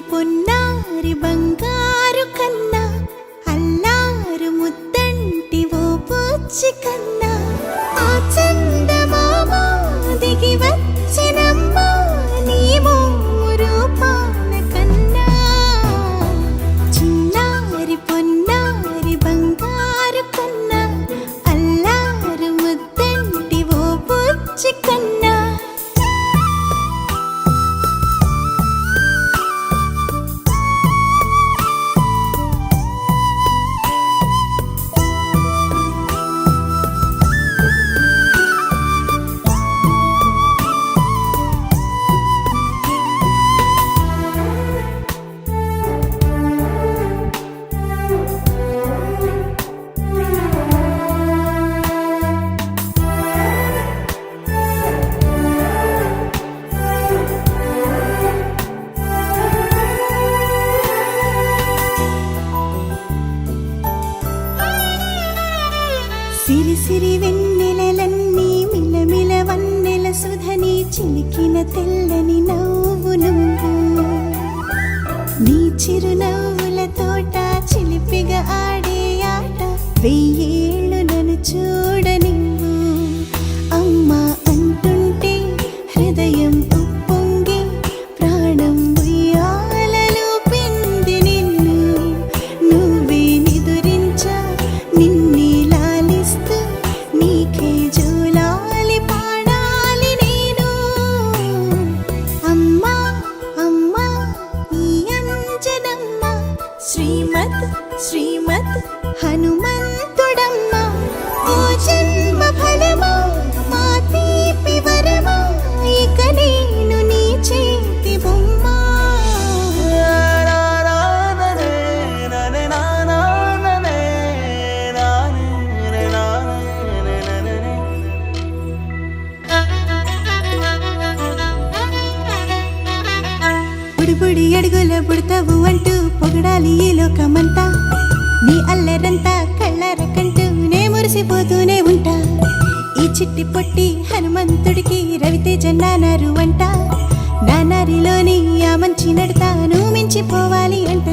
పొన్నారి బంగారు కన్నా అల్లారు ముద్దంటి ఓ పూచి కన్నా ఆ చందమామ దిగి వచ్చినమ్మా నీ రూపాల కన్నా చిన్నారి పొన్నారి బంగారు కన్నా అల్లారు ముద్దంటి ఓ పూచి కన్నా సిరి సిరి వెన్నెలలన్నీ మిలమిల వన్నెల సుధని చిలికిన తెల్లని నవ్వు నువ్వు నీ చిరునవ్వుల తోట చిలిపిగా ఆడే ఆట వెయ్యేళ్ళు నన్ను చూడనివ్వు అమ్మా అంటుంటే హృదయం ఉప్పొంగి ప్రాణం ఉయ్యాలలో పిండి నిన్ను నువ్వే నిదురించా నిన్నే నీకే జోలాలి పాడాలి నేను అమ్మా అమ్మా ఈ అంజనమ్మ శ్రీమత్ శ్రీమత్ హనుమంతుడమ్మ ఓ జన్మ ఫలమా మా తీపి వరమా ఇక నేను నీ చేతి బొమ్మ బుడి అడుగుల బుడతావు అంటూ పొగడాలి ఈ లోకమంతా నీ అల్లరంతా కళ్ళరకంటూ నే మురిసిపోతూనే ఉంటా ఈ చిట్టి పొట్టి హనుమంతుడికి రవితేజ నానారు అంట నానారిలోని ఆ మంచి నడతా నువ్వు మించిపోవాలి అంట